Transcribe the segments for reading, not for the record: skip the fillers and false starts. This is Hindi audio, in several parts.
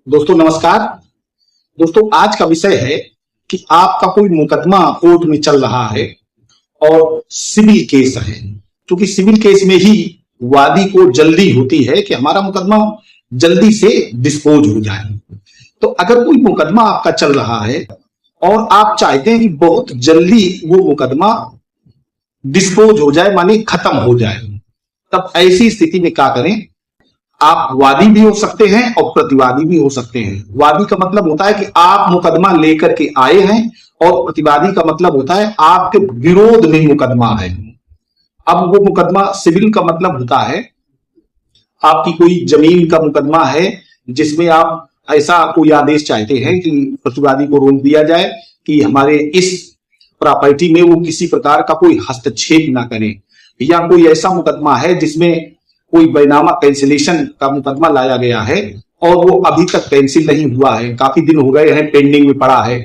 दोस्तों नमस्कार। दोस्तों आज का विषय है कि आपका कोई मुकदमा कोर्ट में चल रहा है और सिविल केस है। क्योंकि सिविल केस में ही वादी को जल्दी होती है कि हमारा मुकदमा जल्दी से डिस्पोज हो जाए। तो अगर कोई मुकदमा आपका चल रहा है और आप चाहते हैं कि बहुत जल्दी वो मुकदमा डिस्पोज हो जाए, माने खत्म हो जाए, तब ऐसी स्थिति में क्या करें? आप वादी भी हो सकते हैं और प्रतिवादी भी हो सकते हैं। वादी का मतलब होता है कि आप मुकदमा लेकर के आए हैं और प्रतिवादी का मतलब होता है आपके विरोध में मुकदमा है। अब वो मुकदमा सिविल का मतलब होता है आपकी कोई जमीन का मुकदमा है जिसमें आप ऐसा कोई आदेश चाहते हैं कि प्रतिवादी को रोक दिया जाए कि हमारे इस प्रॉपर्टी में वो किसी प्रकार का कोई हस्तक्षेप ना करे, या कोई ऐसा मुकदमा है जिसमें कोई बैनामा कैंसिलेशन का मुकदमा लाया गया है और वो अभी तक कैंसिल नहीं हुआ है, काफी दिन हो गए हैं, पेंडिंग में पड़ा है।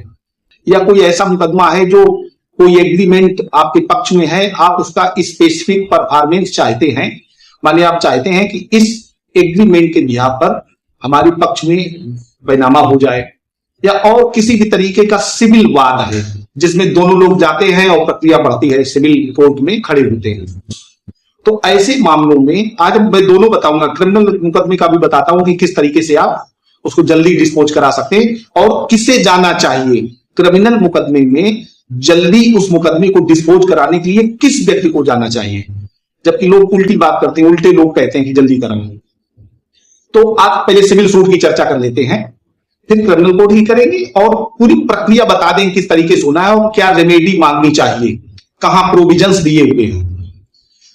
या कोई ऐसा मुकदमा है जो कोई एग्रीमेंट आपके पक्ष में है, आप उसका स्पेसिफिक परफॉर्मेंस चाहते हैं, माने आप चाहते हैं कि इस एग्रीमेंट के बिहाफ पर हमारे पक्ष में बैनामा हो जाए। या और किसी भी तरीके का सिविल वाद है जिसमें दोनों लोग जाते हैं और प्रक्रिया बढ़ती है, सिविल कोर्ट में खड़े होते हैं। तो ऐसे मामलों में आज मैं दोनों बताऊंगा, क्रिमिनल मुकदमे का भी बताता हूं कि किस तरीके से आप उसको जल्दी डिस्पोज करा सकते हैं और किसे जाना चाहिए। क्रिमिनल मुकदमे में जल्दी उस मुकदमे को डिस्पोज कराने के लिए किस व्यक्ति को जाना चाहिए, जबकि लोग उल्टी बात करते हैं, उल्टे लोग कहते हैं कि जल्दी कराएंगे। तो आज पहले सिविल सूट की चर्चा कर लेते हैं, फिर क्रिमिनल कोर्ट की करेंगे और पूरी प्रक्रिया बता दें किस तरीके से होना है और क्या रेमेडी मांगनी चाहिए, कहां प्रोविजंस दिए हुए हैं।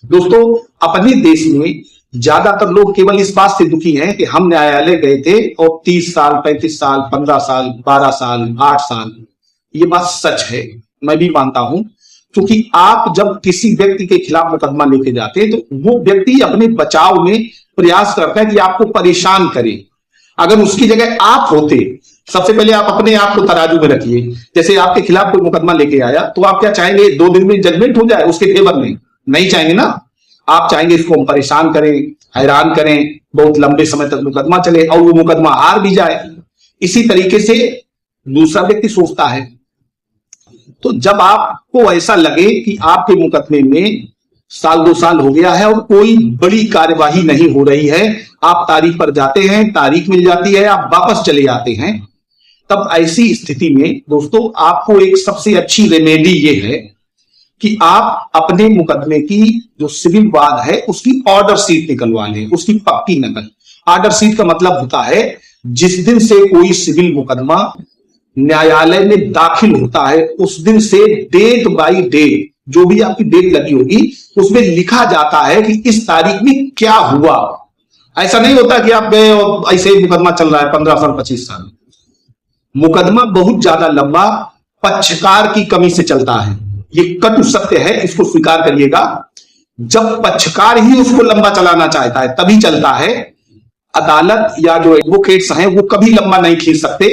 दोस्तों अपने देश में ज्यादातर लोग केवल इस बात से दुखी हैं कि हम न्यायालय गए थे और 30 साल 35 साल 15 साल 12 साल 8 साल, ये बात सच है, मैं भी मानता हूं। क्योंकि आप जब किसी व्यक्ति के खिलाफ मुकदमा लेके जाते हैं तो वो व्यक्ति अपने बचाव में प्रयास करता है कि आपको परेशान करे। अगर उसकी जगह आप होते, सबसे पहले आप अपने आप को तराजू में रखिए। जैसे आपके खिलाफ कोई मुकदमा लेके आया तो आप क्या चाहेंगे? 2 दिन में जजमेंट हो जाए उसके फेवर में? नहीं चाहेंगे ना। आप चाहेंगे इसको हम परेशान करें, हैरान करें, बहुत लंबे समय तक मुकदमा चले और वो मुकदमा हार भी जाए। इसी तरीके से दूसरा व्यक्ति सोचता है। तो जब आपको ऐसा लगे कि आपके मुकदमे में साल 2 साल हो गया है और कोई बड़ी कार्यवाही नहीं हो रही है, आप तारीख पर जाते हैं, तारीख मिल जाती है, आप वापस चले जाते हैं, तब ऐसी स्थिति में दोस्तों आपको एक सबसे अच्छी रेमेडी ये है कि आप अपने मुकदमे की जो सिविल वाद है उसकी ऑर्डर शीट निकलवा लें, उसकी पक्की नकल। ऑर्डर शीट का मतलब होता है जिस दिन से कोई सिविल मुकदमा न्यायालय में दाखिल होता है उस दिन से डेट बाय डेट जो भी आपकी डेट लगी होगी उसमें लिखा जाता है कि इस तारीख में क्या हुआ। ऐसा नहीं होता कि आप गए और ऐसे ही मुकदमा चल रहा है 15 साल 25 साल। मुकदमा बहुत ज्यादा लंबा पक्षकार की कमी से चलता है, ये कटु सत्य है, इसको स्वीकार करिएगा। जब पक्षकार ही उसको लंबा चलाना चाहता है तभी चलता है। अदालत या जो एडवोकेट्स हैं वो कभी लंबा नहीं खींच सकते,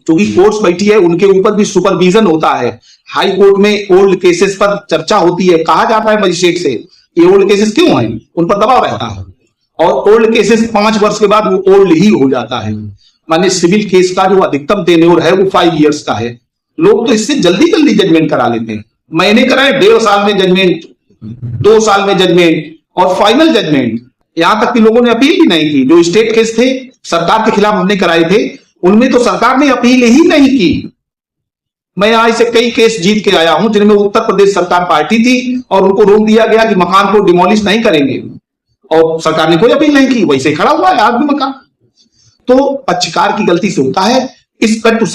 क्योंकि कोर्ट्स बैठी है, उनके ऊपर भी सुपरविजन होता है। हाई कोर्ट में ओल्ड केसेस पर चर्चा होती है, कहा जाता है मजिस्ट्रेट से ये ओल्ड केसेस क्यों हैं, उन पर दबाव रहता है। और ओल्ड केसेस 5 वर्ष के बाद वो ओल्ड ही हो जाता है। माने सिविल केस का जो अधिकतम टेन्योर है वो 5 इयर्स का है। लोग तो इससे जल्दी जल्दी जजमेंट करा लेते हैं। मैंने कराए 1.5 साल में जजमेंट, 2 साल में जजमेंट और फाइनल जजमेंट। यहां तक कि लोगों ने अपील भी नहीं की। जो स्टेट केस थे सरकार के खिलाफ हमने कराए थे उनमें तो सरकार ने अपील ही नहीं की। मैं यहां से कई केस जीत के आया हूं जिनमें उत्तर प्रदेश सरकार पार्टी थी और उनको रोक दिया गया कि मकान को डिमोलिश नहीं करेंगे और सरकार ने कोई अपील नहीं की, वैसे खड़ा हुआ है आज भी मकान। तो पक्षकार की गलती से होता है। इस कटु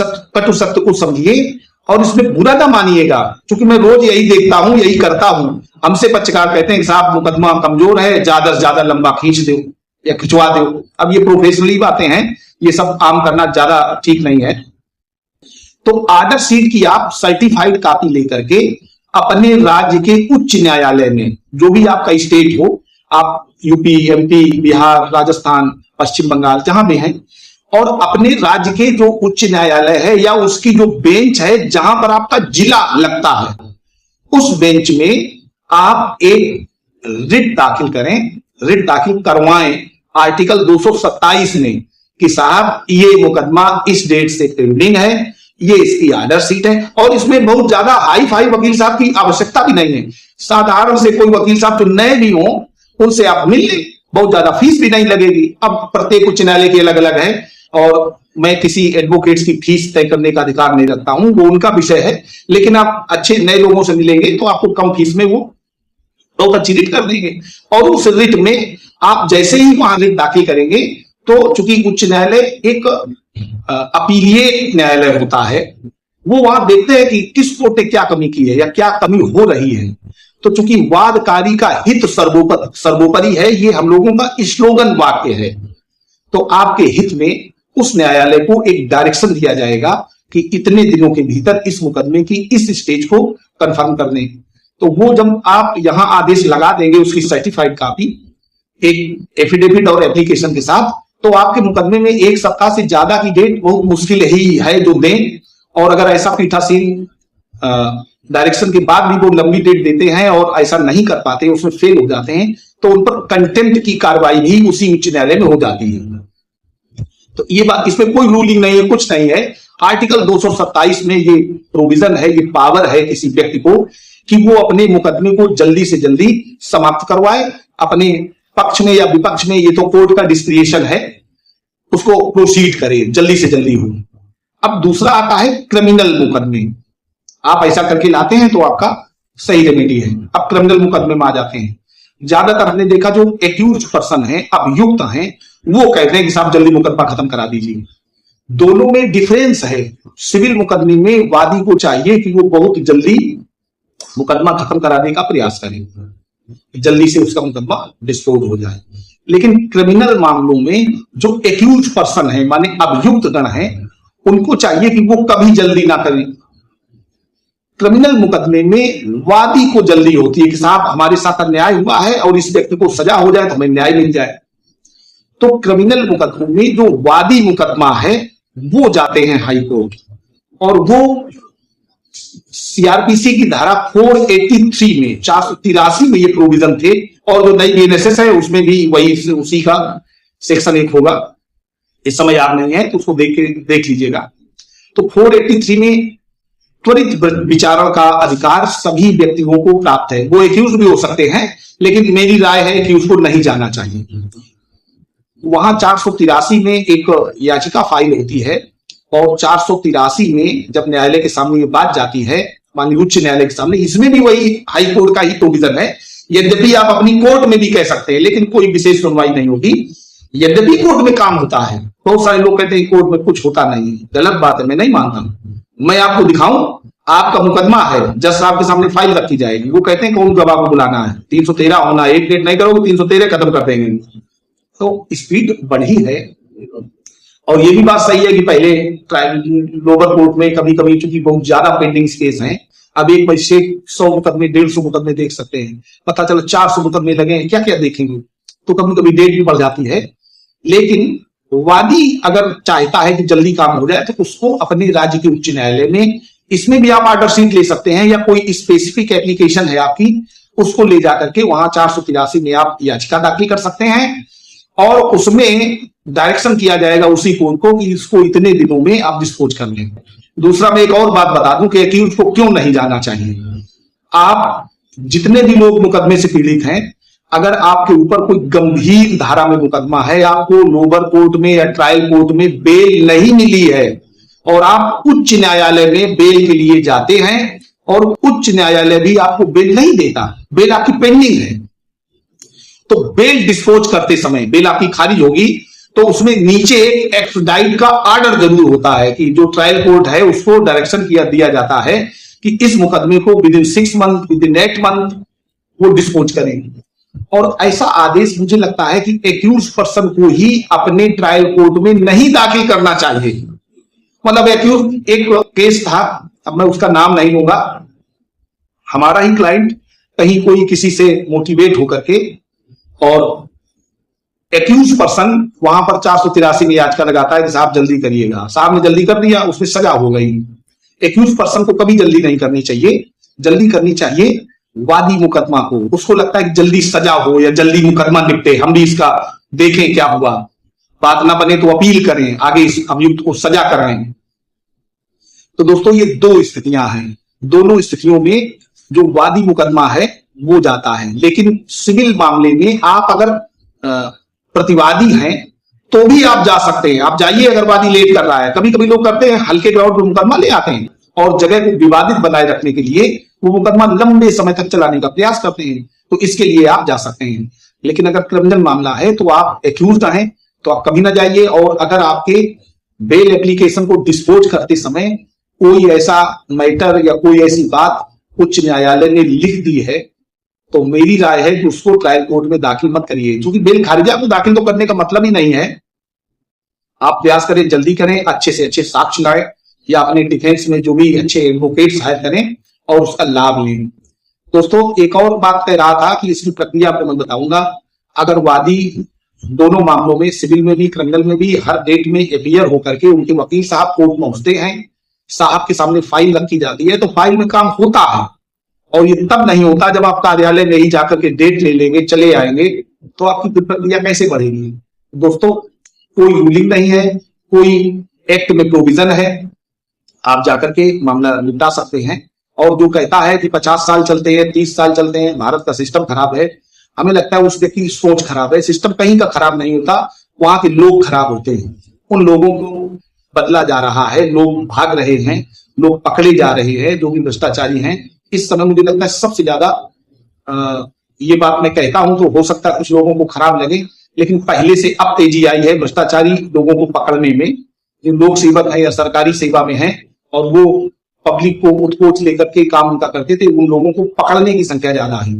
सत्य को समझिए और इसमें बुरा ना मानिएगा, क्योंकि मैं रोज यही देखता हूं, यही करता हूं। हमसे पक्षकार कहते हैं कि साहब मुकदमा कमजोर है, ज्यादा से ज्यादा लंबा खींच दो या खिंचवा दो। अब ये प्रोफेशनली बातें हैं, ये सब आम करना ज्यादा ठीक नहीं है। तो ऑर्डर शीट की आप सर्टिफाइड कॉपी लेकर के अपने राज्य के उच्च न्यायालय में, जो भी आपका स्टेट हो, आप यूपी, एमपी, बिहार, राजस्थान, पश्चिम बंगाल जहां भी हैं, और अपने राज्य के जो उच्च न्यायालय है या उसकी जो बेंच है जहां पर आपका जिला लगता है, उस बेंच में आप एक रिट दाखिल करें, रिट दाखिल करवाएं आर्टिकल 227 में कि साहब ये मुकदमा इस डेट से पेंडिंग है, ये इसकी आर्डर शीट है। और इसमें बहुत ज्यादा हाई फाई वकील साहब की आवश्यकता भी नहीं है। साधारण से कोई वकील साहब जो नए भी हो उनसे आप मिल लें, बहुत ज्यादा फीस भी नहीं लगेगी। अब प्रत्येक उच्च न्यायालय की अलग अलग है और मैं किसी एडवोकेट्स की फीस तय करने का अधिकार नहीं रखता हूं, वो उनका विषय है। लेकिन आप अच्छे नए लोगों से मिलेंगे तो आपको कम फीस में वो बहुत अच्छी रिट कर देंगे। और उस रिट में आप जैसे ही वहां रिट दाखिल करेंगे तो चूंकि उच्च न्यायालय एक अपीलीय न्यायालय होता है, वो वहां देखते हैं कि किस कोर्ट ने क्या कमी की है या क्या कमी हो रही है। तो चूंकि वादकारी का हित सर्वोपरि है, ये हम लोगों का स्लोगन वाक्य है, तो आपके हित में उस न्यायालय को एक डायरेक्शन दिया जाएगा कि इतने दिनों के भीतर इस मुकदमे की इस स्टेज को कंफर्म कर दें। तो वो जब आप यहां आदेश लगा देंगे उसकी सर्टिफाइड कॉपी एक एफिडेविट और एप्लीकेशन के साथ, तो आपके मुकदमे में एक सप्ताह से ज्यादा की डेट बहुत मुश्किल ही है जो दें। और अगर ऐसा पीठासीन डायरेक्शन के बाद भी वो लंबी डेट देते हैं और ऐसा नहीं कर पाते, उसमें फेल हो जाते हैं, तो उन पर कंटेम्प्ट की कार्रवाई भी उसी उच्च न्यायालय में हो जाती है। तो ये बात, इसमें कोई रूलिंग नहीं है, कुछ नहीं है। आर्टिकल 227 में ये प्रोविजन है, ये पावर है किसी व्यक्ति को कि वो अपने मुकदमे को जल्दी से जल्दी समाप्त करवाए, अपने पक्ष में या विपक्ष में, ये तो कोर्ट का डिस्क्रिएशन है, उसको प्रोसीड करे, जल्दी से जल्दी हो। अब दूसरा आता है क्रिमिनल मुकदमे। आप ऐसा करके लाते हैं तो आपका सही रेमेडी है। अब क्रिमिनल मुकदमे में आ जाते हैं। ज्यादातर हमने देखा जो एक्यूज पर्सन है, अभियुक्त हैं, वो कहते हैं कि साहब जल्दी मुकदमा खत्म करा दीजिए। दोनों में डिफरेंस है। सिविल मुकदमे में वादी को चाहिए कि वो बहुत जल्दी मुकदमा खत्म कराने का प्रयास करे, जल्दी से उसका मुकदमा डिस्पोज हो जाए। लेकिन क्रिमिनल मामलों में जो एक्यूज पर्सन है, माने अभियुक्त गण है, उनको चाहिए कि वो कभी जल्दी ना करें। क्रिमिनल मुकदमे में वादी को जल्दी होती है कि साहब हमारे साथ अन्याय हुआ है और इस व्यक्ति को सजा हो जाए तो हमें न्याय मिल जाए। तो क्रिमिनल मुकदमे में जो वादी मुकदमा है वो जाते हैं हाई कोर्ट, और वो सीआरपीसी की धारा 483 में 483 में ये प्रोविजन थे, और जो नई बीएनएसएस है उसमें भी वही उसी का सेक्शन 1 होगा। इस समय याद नहीं है तो उसको देख लीजिएगा। तो 483 में त्वरित विचारण का अधिकार सभी व्यक्तियों को प्राप्त है। वो एक्यूज भी हो सकते हैं, लेकिन मेरी राय है कि उसको नहीं जाना चाहिए। वहां 483 में एक याचिका फाइल होती है, और 483 में जब न्यायालय के सामने ये बात जाती है, माननीय उच्च न्यायालय के सामने, इसमें भी वही हाई कोर्ट का ही प्रोविजन है। यद्यपि आप अपनी कोर्ट में भी कह सकते हैं, लेकिन कोई विशेष सुनवाई नहीं होगी। यद्यपि कोर्ट में काम होता है, बहुत सारे लोग कहते हैं कोर्ट में कुछ होता नहीं, गलत बात है, मैं नहीं मानता। मैं आपको दिखाऊं, आपका मुकदमा है, जज साहब के सामने फाइल रखी जाएगी, वो कहते हैं कौन गवाह को बुलाना है, 313 होना, एक डेट नहीं करोगे 313 खत्म कर देंगे। तो स्पीड बढ़ी है। और ये भी बात सही है कि पहले लोअर कोर्ट में कभी कभी चूंकि बहुत ज्यादा पेंडिंग केस हैं, अब एक बच्चे 100 मुकदमे 150 मुकदमे देख सकते हैं, पता चलो 400 मुकदमे लगे हैं, क्या क्या देखेंगे। तो कभी कभी डेट भी बढ़ जाती है। लेकिन वादी अगर चाहता है कि जल्दी काम हो जाए तो उसको अपने राज्य के उच्च न्यायालय में, इसमें भी आप ऑर्डर शीट ले सकते हैं, या कोई स्पेसिफिक एप्लीकेशन है आपकी, उसको ले जाकर के वहां 483 में आप याचिका दाखिल कर सकते हैं, और उसमें डायरेक्शन किया जाएगा उसी कोर्ट को कि इसको इतने दिनों में आप डिस्पोज कर लें। दूसरा, मैं एक और बात बता दूं कि एक्यूज को क्यों नहीं जाना चाहिए। आप जितने भी लोग मुकदमे से पीड़ित हैं, अगर आपके ऊपर कोई गंभीर धारा में मुकदमा है, आपको लोअर कोर्ट में या ट्रायल कोर्ट में बेल नहीं मिली है, और आप उच्च न्यायालय में बेल के लिए जाते हैं, और उच्च न्यायालय भी आपको बेल नहीं देता, बेल आपकी पेंडिंग है, तो बेल डिस्पोज करते समय बेल आपकी खारिज होगी, तो उसमें नीचे एक एक्सट्राडाइट का ऑर्डर जरूर होता है कि जो ट्रायल कोर्ट है उसको डायरेक्शन दिया जाता है कि इस मुकदमे को विदिन 6 मंथ, विदिन 8 मंथ वो डिस्पोज करें। और ऐसा आदेश मुझे लगता है कि एक्यूज पर्सन को ही अपने ट्रायल कोर्ट में नहीं दाखिल करना चाहिए। मतलब एक्यूज, एक केस था, अब मैं उसका नाम नहीं लूंगा, हमारा ही क्लाइंट कहीं कोई किसी से मोटिवेट होकर के, और एक्यूज पर्सन वहां पर 483 में याचिका लगाता है कि साहब जल्दी करिएगा। साहब ने जल्दी कर दिया, उसमें सजा हो गई। एक्यूज पर्सन को कभी जल्दी नहीं करनी चाहिए, जल्दी करनी चाहिए वादी मुकदमा को। उसको लगता है कि जल्दी सजा हो या जल्दी मुकदमा निपटे, हम भी इसका देखें क्या हुआ। बात ना बने तो अपील करें, आगे इस अभियुक्त को सजा कराएं। तो दोस्तों ये दो स्थितियां हैं, दोनों स्थितियों में जो वादी मुकदमा है वो जाता है। लेकिन सिविल मामले में आप अगर प्रतिवादी हैं तो भी आप जा सकते हैं, आप जाइए अगर वादी लेट कर रहा है। कभी कभी लोग करते हैं हल्के ग्राउंड पर मुकदमा ले आते हैं और जगह को विवादित बनाए रखने के लिए वो मुकदमा लंबे समय तक चलाने का प्रयास करते हैं, तो इसके लिए आप जा सकते हैं। लेकिन अगर क्रिमिनल मामला है तो आप एक्यूज्ड हैं तो आप कभी ना जाइए। और अगर आपके बेल एप्लीकेशन को डिस्पोज करते समय कोई ऐसा मैटर या कोई ऐसी बात उच्च न्यायालय ने लिख दी है तो मेरी राय है कि उसको ट्रायल कोर्ट में दाखिल मत करिए, क्योंकि बेल खारिजा को दाखिल तो करने का मतलब ही नहीं है। आप प्रयास करें, जल्दी करें, अच्छे से अच्छे साक्ष्य लाएं या अपने डिफेंस में जो भी अच्छे एडवोकेट हायर करें और उसका लाभ लें। दोस्तों एक और बात कह रहा था कि इसकी प्रक्रिया आपको मैं बताऊंगा। अगर वादी दोनों मामलों में, सिविल में भी क्रिमिनल में भी, हर डेट में अपीयर होकर के उनके वकील साहब कोर्ट पहुंचते हैं, साहब के सामने फाइल रखी जाती है, तो फाइल में काम होता है। और ये तब नहीं होता जब आप कार्यालय में ही जाकर के डेट ले लेंगे, चले आएंगे, तो आपकी प्रक्रिया कैसे बढ़ेगी। दोस्तों कोई रूलिंग नहीं है, कोई एक्ट में प्रोविजन है, आप जाकर के मामला निपटा सकते हैं। और जो कहता है कि 50 साल चलते हैं, 30 साल चलते हैं, भारत का सिस्टम खराब है, हमें लगता है उस व्यक्ति की सोच खराब है। सिस्टम कहीं का खराब नहीं होता, वहां के लोग खराब होते हैं। उन लोगों को बदला जा रहा है, लोग भाग रहे हैं, लोग पकड़े जा रहे हैं जो भी भ्रष्टाचारी हैं। इस समय मुझे लगता है सबसे ज्यादा ये बात मैं कहता हूं तो हो सकता है कुछ लोगों को खराब लगे, लेकिन पहले से अब तेजी आई है भ्रष्टाचारी लोगों को पकड़ने में। जो लोक सेवक है या सरकारी सेवा में है और वो पब्लिक को उत्कोच लेकर के काम उनका करते थे, उन लोगों को पकड़ने की संख्या ज्यादा है।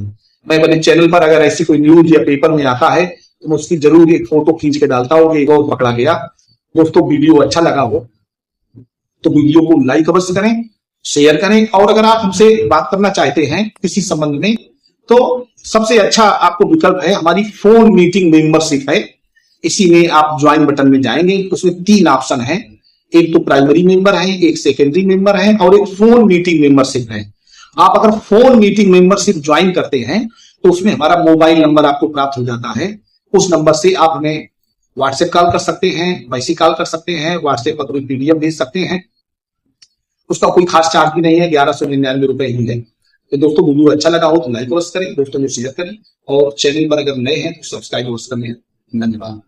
मैं अपने चैनल पर अगर ऐसी कोई न्यूज या पेपर में आता है तो मैं उसकी जरूर एक फोटो खींच के डालता हूँ कि एक और पकड़ा गया। दोस्तों वीडियो अच्छा लगा हो तो वीडियो को लाइक अवश्य करें, शेयर करें। और अगर आप हमसे बात करना चाहते हैं किसी संबंध में तो सबसे अच्छा आपको विकल्प है हमारी फोन मीटिंग मेंबरशिप है। इसी में आप ज्वाइन बटन में जाएंगे, उसमें 3 ऑप्शन है, एक तो प्राइमरी मेंबर है, एक सेकेंडरी मेंबर है और एक फोन मीटिंग मेंबरशिप है। आप अगर फोन मीटिंग मेंबरशिप ज्वाइन करते हैं तो उसमें हमारा मोबाइल नंबर आपको प्राप्त हो जाता है। उस नंबर से आप हमें व्हाट्सएप कॉल कर सकते हैं, मैसेज कॉल कर सकते हैं, व्हाट्सएप पर कोई पीडीएफ भेज सकते हैं। उसका कोई खास चार्ज भी नहीं है, 1199 रुपए ही है। तो दोस्तों वीडियो अच्छा लगा हो तो लाइक अवश्य करें, दोस्तों में शेयर करें और चैनल पर अगर नए हैं तो सब्सक्राइब अवश्य करें। धन्यवाद।